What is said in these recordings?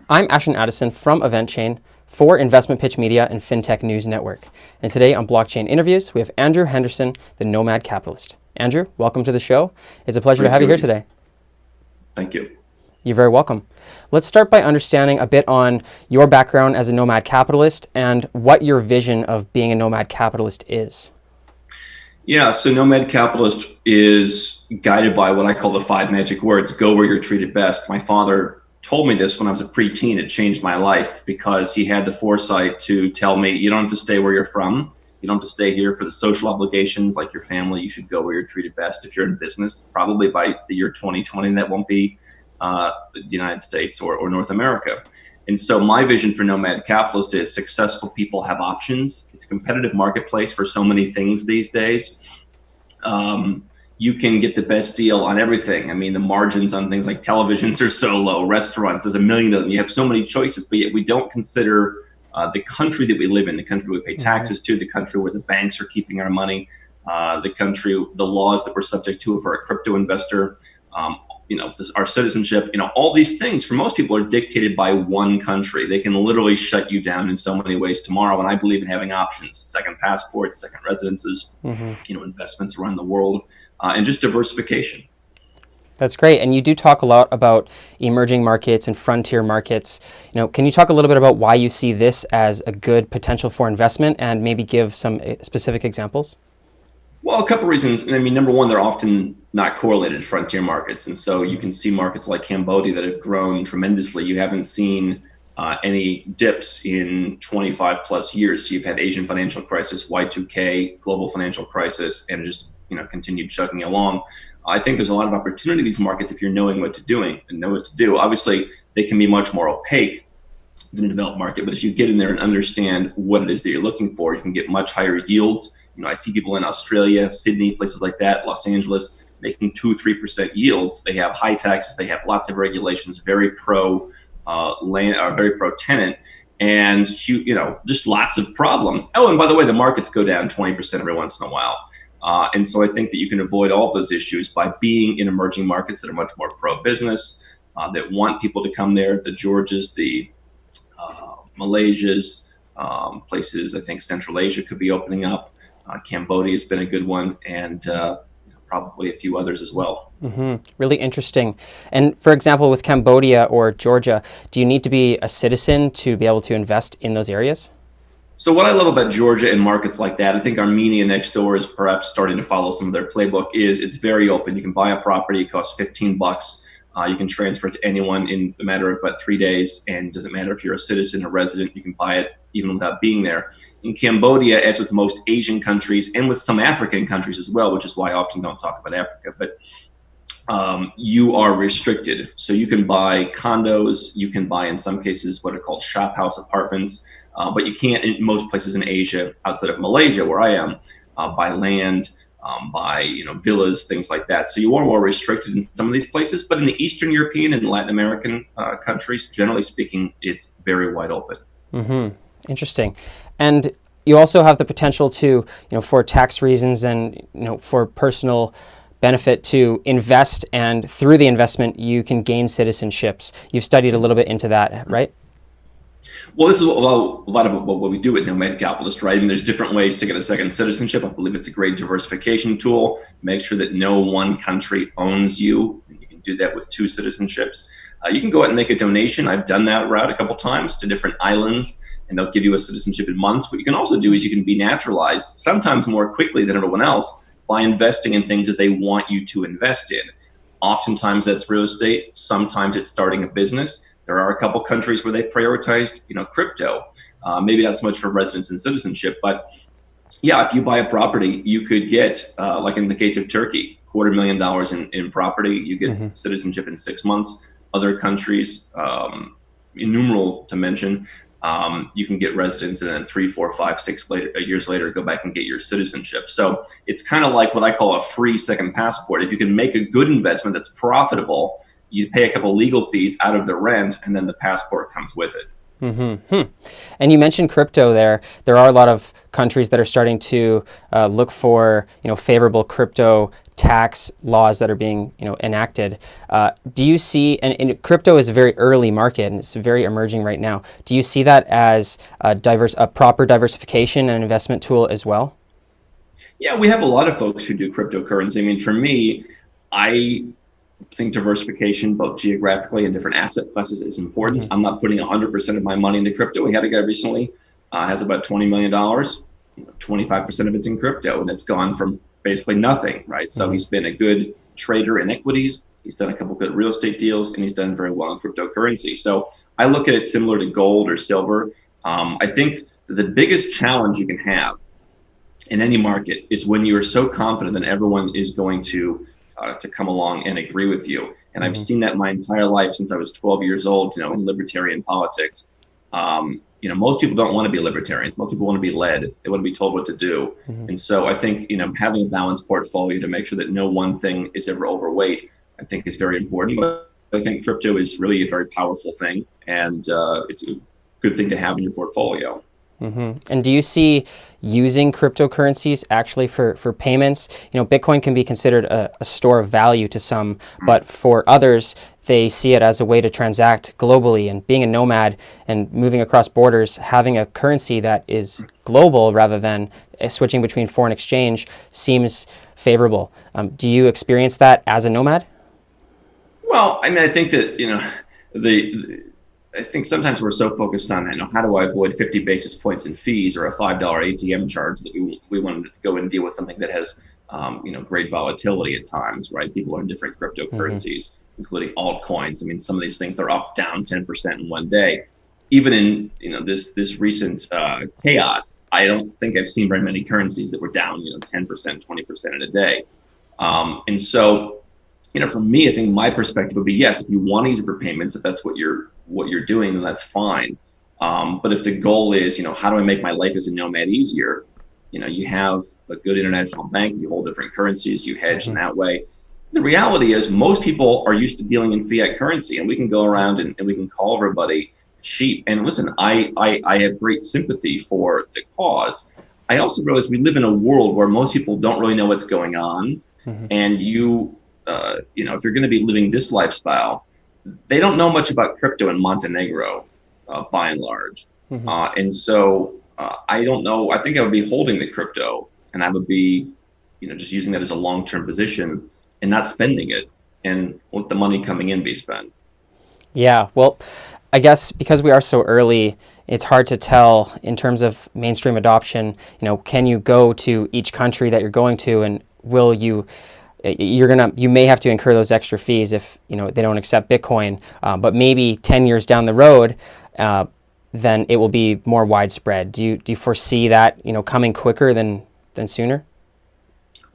I'm Ashton Addison from EventChain for Investment Pitch Media and FinTech News Network. And today on Blockchain Interviews, we have Andrew Henderson, the Nomad capitalist. Andrew, welcome to the show. It's a pleasure to have you here today. Thank you. You're very welcome. Let's start by understanding a bit on your background as a nomad capitalist and what your vision of being a nomad capitalist is. Yeah, so Nomad Capitalist is guided by what I call the 5 magic words: go where you're treated best. My father told me this when I was a preteen. It changed my life because he had the foresight to tell me, you don't have to stay where you're from. You don't have to stay here for the social obligations like your family. You should go where you're treated best. If you're in business, probably by the year 2020, that won't be the United States or North America. And so my vision for Nomad Capitalist is successful people have options. It's a competitive marketplace for so many things these days. You can get the best deal on everything. I mean, the margins on things like televisions are so low, restaurants, there's a million of them. You have so many choices, but yet we don't consider the country that we live in, the country we pay taxes to, the country where the banks are keeping our money, the country, the laws that we're subject to if we're a crypto investor, our citizenship, all these things for most people are dictated by one country. They can literally shut you down in so many ways tomorrow. And I believe in having options: second passports, second residences, investments around the world, and just diversification. That's great. And you do talk a lot about emerging markets and frontier markets. Can you talk a little bit about why you see this as a good potential for investment and maybe give some specific examples? Well, a couple reasons. I mean, number one, they're often not correlated, frontier markets. And so you can see markets like Cambodia that have grown tremendously. You haven't seen any dips in 25 plus years. So you've had Asian financial crisis, Y2K, global financial crisis, and just continued chugging along. I think there's a lot of opportunity in these markets if you're knowing what to doing and know what to do. Obviously, they can be much more opaque than a developed market, but if you get in there and understand what it is that you're looking for, you can get much higher yields. I see people in Australia, Sydney, places like that, Los Angeles, making 2-3% yields. They have high taxes, they have lots of regulations, very pro land, very pro tenant, and just lots of problems. Oh, and by the way, the markets go down 20% every once in a while. And so I think that you can avoid all those issues by being in emerging markets that are much more pro-business, that want people to come there. The Georgias, the Malaysias, places, I think Central Asia could be opening up. Cambodia has been a good one, and probably a few others as well. Really interesting. And for example, with Cambodia or Georgia, do you need to be a citizen to be able to invest in those areas? So what I love about Georgia and markets like that, I think Armenia next door is perhaps starting to follow some of their playbook, is it's very open. You can buy a property, it costs $15. You can transfer it to anyone in a matter of about 3 days, and it doesn't matter if you're a citizen or resident, you can buy it even without being there. In Cambodia, as with most Asian countries and with some African countries as well, which is why I often don't talk about Africa, but you are restricted. So you can buy condos, you can buy in some cases what are called shop house apartments, but you can't in most places in Asia outside of Malaysia, where I am, buy land, by villas, things like that. So you are more restricted in some of these places, but in the Eastern European and Latin American countries, generally speaking, it's very wide open. Interesting. And you also have the potential to, for tax reasons and for personal benefit, to invest, and through the investment you can gain citizenships. You've studied a little bit into that, right? Well, this is a lot of what we do at Nomad Capitalist, right? And there's different ways to get a second citizenship. I believe it's a great diversification tool. Make sure that no one country owns you. You can do that with 2 citizenships. You can go out and make a donation. I've done that route a couple times to different islands, and they'll give you a citizenship in months. What you can also do is you can be naturalized, sometimes more quickly than everyone else, by investing in things that they want you to invest in. Oftentimes that's real estate. Sometimes it's starting a business. There are a couple countries where they've prioritized, crypto. Maybe not so much for residence and citizenship, but yeah, if you buy a property, you could get, like in the case of Turkey, $250,000 in property. You get citizenship in 6 months. Other countries, innumerable to mention, you can get residence and then 3, 4, 5, 6 years later, go back and get your citizenship. So it's kind of like what I call a free second passport. If you can make a good investment that's profitable, you pay a couple legal fees out of the rent, and then the passport comes with it. And you mentioned crypto there. There are a lot of countries that are starting to look for, favorable crypto tax laws that are being, enacted. Do you see, and crypto is a very early market and it's very emerging right now. Do you see that as a proper diversification and investment tool as well? Yeah, we have a lot of folks who do cryptocurrency. I mean, for me, I think diversification, both geographically and different asset classes, is important. I'm not putting 100% of my money into crypto. We had a guy recently has about $20 million. 25% of it's in crypto, and it's gone from basically nothing, right? So he's been a good trader in equities. He's done a couple good real estate deals, and he's done very well in cryptocurrency. So I look at it similar to gold or silver. I think that the biggest challenge you can have in any market is when you are so confident that everyone is going to come along and agree with you. And I've seen that my entire life since I was 12 years old, in libertarian politics. Most people don't want to be libertarians. Most people want to be led. They want to be told what to do. And so I think, having a balanced portfolio to make sure that no one thing is ever overweight, I think is very important. But I think crypto is really a very powerful thing, and it's a good thing to have in your portfolio. And do you see using cryptocurrencies actually for payments? Bitcoin can be considered a store of value to some, but for others, they see it as a way to transact globally. And being a nomad and moving across borders, having a currency that is global rather than switching between foreign exchange seems favorable. Do you experience that as a nomad? Well, I mean, I think that, I think sometimes we're so focused on that, how do I avoid 50 basis points in fees or a $5 ATM charge, that we want to go and deal with something that has, great volatility at times, right? People are in different cryptocurrencies, including altcoins. I mean, some of these things, they're up, down 10% in one day. Even in, this recent chaos, I don't think I've seen very many currencies that were down, 10%, 20% in a day. And so, for me, I think my perspective would be, yes, if you want to use it for payments, if that's what you're doing, then that's fine. But if the goal is, how do I make my life as a nomad easier? You have a good international bank, you hold different currencies, you hedge in that way. The reality is most people are used to dealing in fiat currency, and we can go around and we can call everybody cheap. And listen, I have great sympathy for the cause. I also realize we live in a world where most people don't really know what's going on. And if you're going to be living this lifestyle, they don't know much about crypto in Montenegro, by and large. And so I don't know. I think I would be holding the crypto, and I would be, just using that as a long-term position and not spending it, and let the money coming in be spent. Yeah, well, I guess because we are so early, it's hard to tell in terms of mainstream adoption. Can you go to each country that you're going to, and will you? You may have to incur those extra fees if they don't accept Bitcoin, but maybe 10 years down the road, then it will be more widespread. Do you foresee that coming quicker than sooner?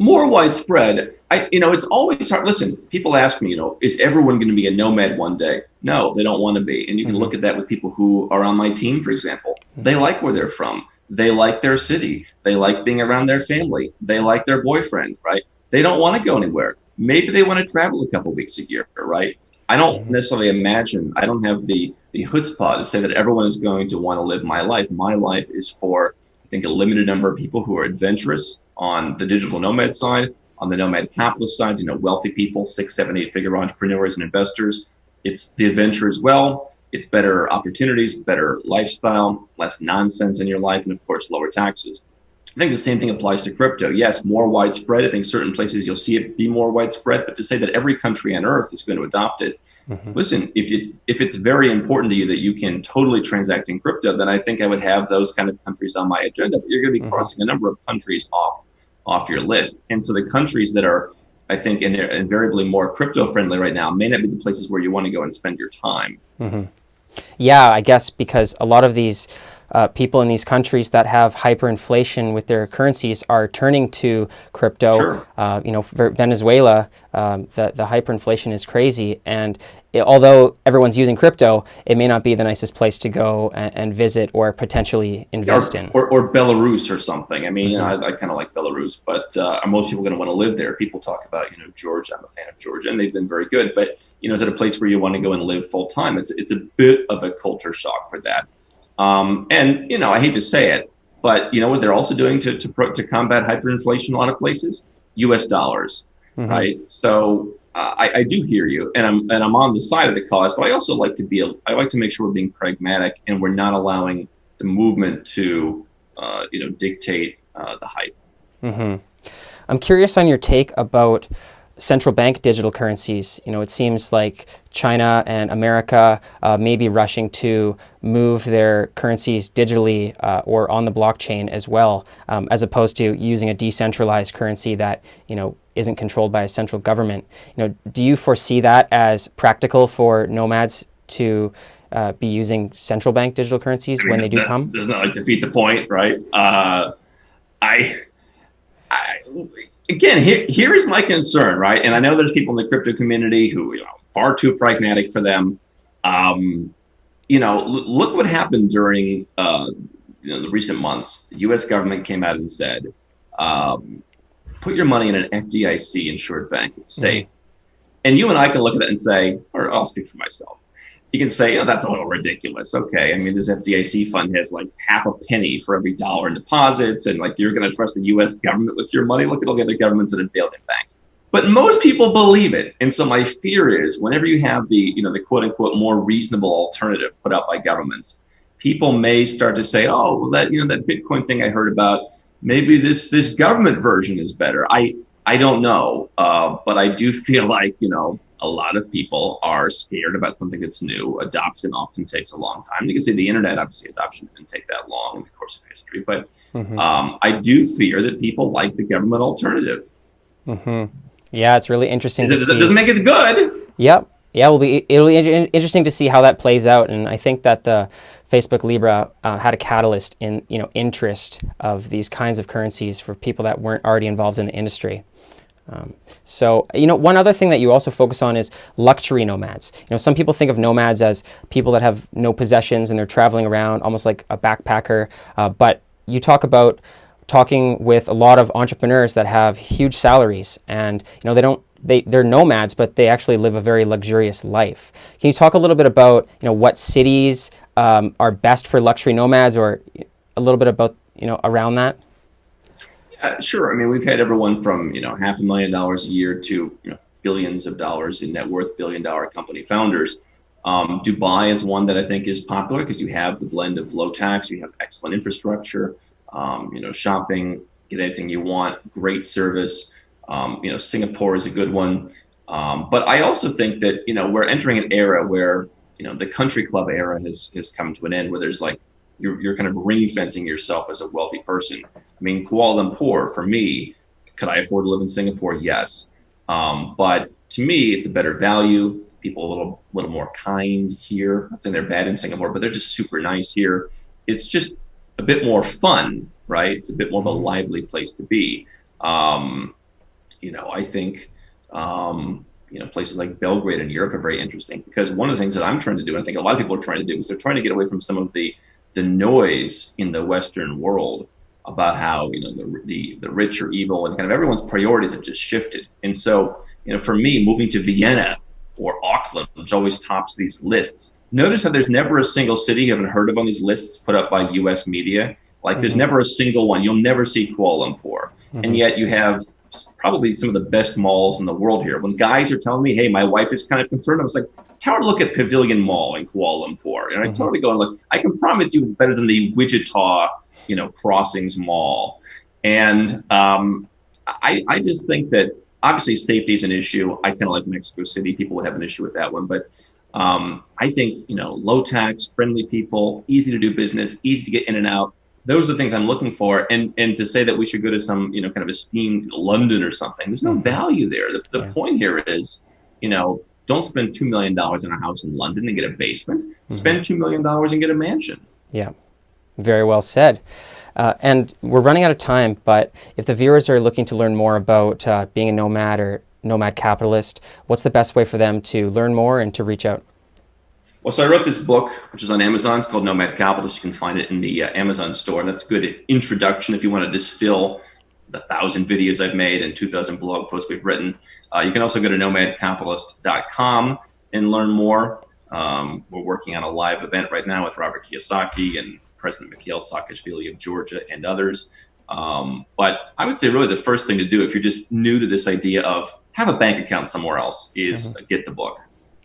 More widespread. It's always hard. Listen, people ask me, is everyone going to be a nomad one day? No, they don't want to be. And you can look at that with people who are on my team, for example. They like where they're from. They like their city. They like being around their family. They like their boyfriend, right? They don't want to go anywhere. Maybe they want to travel a couple weeks a year, right? I don't necessarily imagine, I don't have the chutzpah to say that everyone is going to want to live my life. My life is for, I think, a limited number of people who are adventurous on the digital nomad side, on the nomad capitalist side, wealthy people, 6, 7, 8-figure entrepreneurs and investors. It's the adventure as well. It's better opportunities, better lifestyle, less nonsense in your life, and of course, lower taxes. I think the same thing applies to crypto. Yes, more widespread. I think certain places you'll see it be more widespread, but to say that every country on earth is going to adopt it, listen, if it's very important to you that you can totally transact in crypto, then I think I would have those kind of countries on my agenda. But you're going to be crossing a number of countries off your list. And so the countries that are, I think, invariably more crypto friendly right now may not be the places where you want to go and spend your time. Yeah, I guess because a lot of these people in these countries that have hyperinflation with their currencies are turning to crypto. Sure. For Venezuela, the hyperinflation is crazy, and although everyone's using crypto, it may not be the nicest place to go and visit or potentially invest in. Or Belarus or something. I mean, I kind of like Belarus, but are most people going to want to live there? People talk about, Georgia. I'm a fan of Georgia, and they've been very good. But, is it a place where you want to go and live full time? It's a bit of a culture shock for that. And, I hate to say it, but what they're also doing to combat hyperinflation in a lot of places? U.S. dollars, right? So I do hear you, and I'm on the side of the cause, but I also like to make sure we're being pragmatic and we're not allowing the movement to dictate the hype. I'm curious on your take about central bank digital currencies. It seems like China and America may be rushing to move their currencies digitally or on the blockchain as well, as opposed to using a decentralized currency that isn't controlled by a central government. Do you foresee that as practical for nomads to be using central bank digital currencies when they do come? Doesn't that defeat the point, right? Again, here is my concern, right? And I know there's people in the crypto community who, far too pragmatic for them. Look what happened during the recent months. The U.S. government came out and said, put your money in an FDIC insured bank. It's safe. And you and I can look at that and say, or I'll speak for myself. You can say, that's a little ridiculous. Okay, I mean, this FDIC fund has like half a penny for every dollar in deposits, and like you're going to trust the U.S. government with your money. Look at all the other governments that have bailed in banks. But most people believe it, and so my fear is whenever you have the quote unquote more reasonable alternative put out by governments, people may start to say, oh, well, that that Bitcoin thing I heard about, maybe this government version is better. I don't know, but I do feel like a lot of people are scared about something that's new. Adoption often takes a long time. You can say the internet, obviously, adoption didn't take that long in the course of history. But I do fear that people like the government alternative. Yeah, it's really interesting to see. It doesn't make it good. Yep. Yeah, it'll be interesting to see how that plays out. And I think that the Facebook Libra had a catalyst in interest of these kinds of currencies for people that weren't already involved in the industry. So, one other thing that you also focus on is luxury nomads. Some people think of nomads as people that have no possessions and they're traveling around almost like a backpacker. But you talk about talking with a lot of entrepreneurs that have huge salaries and, they're nomads, but they actually live a very luxurious life. Can you talk a little bit about, what cities are best for luxury nomads, or a little bit about, around that? Sure. I mean, we've had everyone from, $500,000 a year to billions of dollars in net worth, billion-dollar company founders. Dubai is one that I think is popular because you have the blend of low tax, you have excellent infrastructure, shopping, get anything you want, great service. Singapore is a good one. But I also think that, we're entering an era where, the country club era has come to an end, where there's like, you're kind of ring fencing yourself as a wealthy person. I mean, Kuala Lumpur, for me, could I afford to live in Singapore? Yes. But to me, it's a better value. People a little more kind here. I'm not saying they're bad in Singapore, but they're just super nice here. It's just a bit more fun, right? It's a bit more of a lively place to be. I think, places like Belgrade in Europe are very interesting because one of the things that I'm trying to do, and I think a lot of people are trying to do, is they're trying to get away from some of the noise in the Western world about how the rich are evil and kind of everyone's priorities have just shifted. And so for me, moving to Vienna or Auckland, which always tops these lists, notice how there's never a single city you haven't heard of on these lists put up by U.S. media. Like there's never a single one. You'll never see Kuala Lumpur, and yet you have probably some of the best malls in the world here. When guys are telling me, hey, my wife is kind of concerned, I was like, tell her to look at Pavilion Mall in Kuala Lumpur. And I totally go and look, I can promise you it's better than the Wichita, Crossings Mall. And I just think that obviously safety is an issue. I kind of like Mexico City. People would have an issue with that one. But I think, low tax, friendly people, easy to do business, easy to get in and out. Those are the things I'm looking for. And to say that we should go to some, kind of esteemed London or something, there's no value there. The point here is, don't spend $2 million in a house in London and get a basement. Spend $2 million and get a mansion. Yeah. Very well said. And we're running out of time, but if the viewers are looking to learn more about being a nomad or nomad capitalist, what's the best way for them to learn more and to reach out? Well, so I wrote this book, which is on Amazon. It's called Nomad Capitalist. You can find it in the Amazon store. And that's a good introduction if you want to distill the 1,000 videos I've made and 2,000 blog posts we've written. You can also go to nomadcapitalist.com and learn more. We're working on a live event right now with Robert Kiyosaki and President Mikhail Saakashvili of Georgia and others. But I would say really the first thing to do if you're just new to this idea of have a bank account somewhere else is get the book.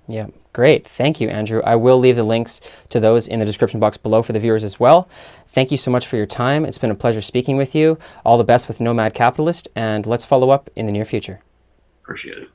Yeah, great. Thank you, Andrew. I will leave the links to those in the description box below for the viewers as well. Thank you so much for your time. It's been a pleasure speaking with you. All the best with Nomad Capitalist, and let's follow up in the near future. Appreciate it.